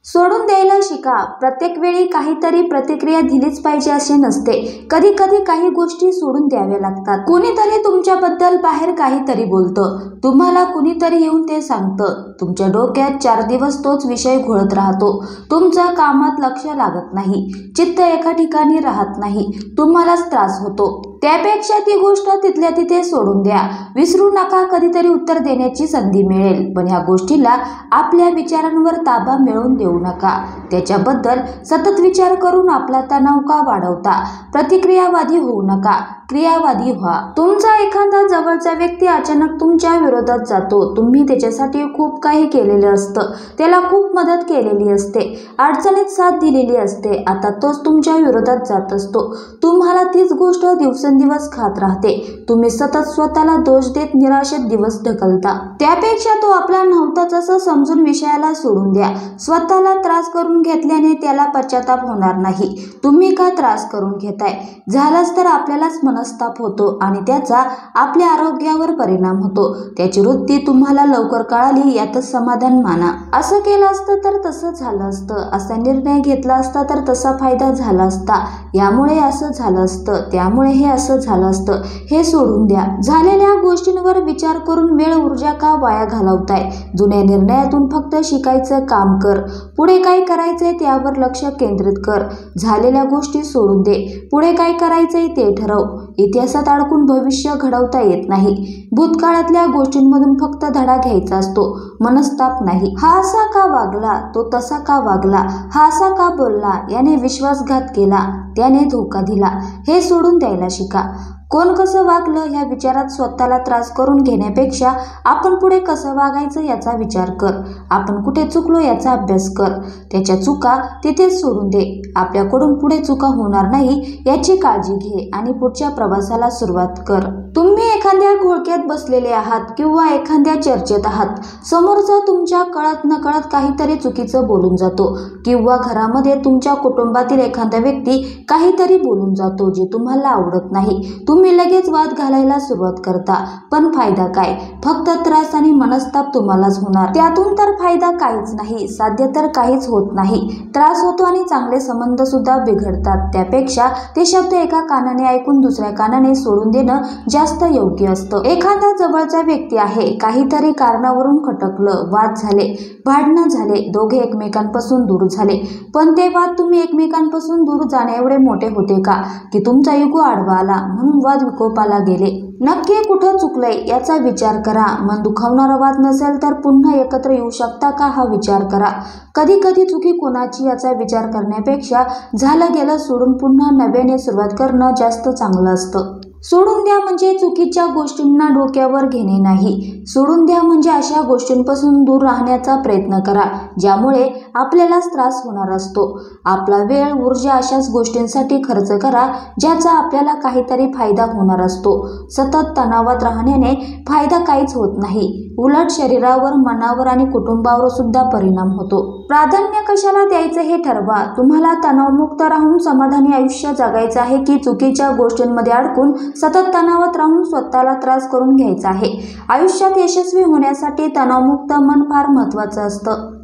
सोडून द्यायला शिका. प्रत्येक वेळी काहीतरी प्रतिक्रिया दिलीच पाहिजे असे नसते. कधी कधी काही गोष्टी सोडून द्याव्या लागतात. कुणीतरी तुमच्याबद्दल बाहेर काहीतरी बोलतं, तुम्हाला कुणीतरी येऊन ते सांगतं. तुमच्या डोक्यात 4 दिवस तोच विषय घोळत राहतो. तुमचं कामात लक्ष लागत नाही, चित्त एका ठिकाणी राहत नाही, तुम्हालाच त्रास होतो. त्यापेक्षा ती गोष्ट तिथल्या तिथे सोडून द्या. विसरू नका, कधीतरी उत्तर देण्याची संधी मिळेल. पण ह्या गोष्टीला आपल्या विचारांवर ताबा मिळवून देऊ नका. त्याच्याबद्दल सतत विचार करून आपला तणाव का वाढवता? प्रतिक्रियावादी होऊ नका, क्रियावादी व्हा. तुमचा एखादा जवळचा व्यक्ती अचानक तुमच्या विरोधात जातो. तुम्ही त्याच्यासाठी खूप काही केलेलं असतं, त्याला खूप मदत केलेली असते, अडचणीत साथ दिलेली असते. आता तोच तुमच्या विरोधात जात असतो. तुम्हाला तीच गोष्ट दिवसेंदिवस खात राहते. तुम्ही सतत स्वतःला दोष देत निराशेत दिवस ढकलता. त्यापेक्षा तो आपला नव्हताच असं समजून विषयाला सोडून द्या. स्वतःला त्रास करून घेतल्याने त्याला पश्चाताप होणार नाही. तुम्ही का त्रास करून घेताय? झालंच तर आपल्यालाच मनस्ताप होतो आणि त्याचा आपल्या आरोग्यावर परिणाम होतो. त्याची वृत्ती तुम्हाला लवकर कळाली यातच समाधान माना. असं केलं असतं तर तसं झालं असतं, असा निर्णय घेतला असता तर तसा फायदा झाला असता, यामुळे असं झालं असतं, त्यामुळे हे असं झालं असतं. हे सोडून द्या. झालेल्या गोष्टींवर विचार करून वेळ ऊर्जा का वाया घालवताय? जुन्या निर्णयातून फक्त शिकायचं काम कर. पुढे काय करायचंय त्यावर लक्ष केंद्रित कर. झालेल्या गोष्टी सोडून दे. पुढे काय करायचंय ते ठरव. इतिहासात अडकून भविष्य घडवता येत नाही. भूतकाळातल्या गोष्टींमधून फक्त धडा घ्यायचा असतो, मनस्ताप नाही. हा असा का वागला, तो तसा का वागला, हा असा का बोलला, याने विश्वासघात केला, त्याने धोका दिला, हे सोडून द्यायला शिका. कोण कसं वागलं ह्या विचारात स्वतःला त्रास करून घेण्यापेक्षा आपण पुढे कसं वागायचं याचा विचार कर. आपण कुठे चुकलो याचा अभ्यास कर. त्याच्या चुका तिथेच सोडून दे. आपल्याकडून पुढे चुका होणार नाही याची काळजी घे आणि पुढच्या प्रवासाला सुरुवात कर. तुम्ही एखाद्या घोळक्यात बसलेले आहात किंवा एखाद्या चर्चेत आहात. समोरचा तुमच्या कळत नकळत काहीतरी चुकीचं बोलून जातो किंवा घरामध्ये तुमच्या कुटुंबातील एखादा व्यक्ती काहीतरी बोलून जातो जे तुम्हाला आवडत नाही. तुम्ही लगेच वाद घालायला सुरुवात करता. पण फायदा काय? फक्त त्रास आणि मनस्ताप तुम्हालाच होणार. त्यातून तर फायदा काहीच नाही, साध्य तर काहीच होत नाही. त्रास होतो आणि चांगले संबंध सुद्धा बिघडतात. त्यापेक्षा ते शब्द एका कानाने ऐकून दुसऱ्या कानाने सोडून देणं जास्त योग्य असतं. एखादा जवळचा व्यक्ती आहे, काहीतरी कारणावरून खटकलं, वाद झाले, भांडणं झाले, दोघे एकमेकांपासून दूर झाले. पण ते वाद तुम्ही एकमेकांपासून दूर जाण्याएवढे मोठे होते का की तुमचा इगो आडवा आला म्हणून वाद विकोपाला गेले? नक्की कुठं चुकलंय याचा विचार करा. मन दुखावणारा वाद नसेल तर पुन्हा एकत्र येऊ शकता का हा विचार करा. कधी कधी चुकी कोणाची याचा विचार करण्यापेक्षा झालं गेलं सोडून पुन्हा नव्याने सुरुवात करणं जास्त चांगलं असतं. सोडून द्या म्हणजे चुकीच्या गोष्टींना डोक्यावर घेणे नाही. सोडून द्या म्हणजे अशा गोष्टींपासून दूर राहण्याचा प्रयत्न करा ज्यामुळे आपल्यालाच त्रास होणार असतो. आपला वेळ ऊर्जा अशाच गोष्टींसाठी खर्च करा ज्याचा आपल्याला काहीतरी फायदा होणार असतो. सतत तणावात राहण्याने फायदा काहीच होत नाही, उलट शरीरावर, मनावर आणि कुटुंबावर सुद्धा परिणाम होतो. प्राधान्य कशाला द्यायचं हे ठरवा. तुम्हाला तणावमुक्त राहून समाधानी आयुष्य जगायचं आहे की चुकीच्या गोष्टींमध्ये अडकून सतत तणावात राहून स्वतःला त्रास करून घ्यायचा आहे? आयुष्यात यशस्वी होण्यासाठी तणावमुक्त मन फार महत्त्वाचं असतं.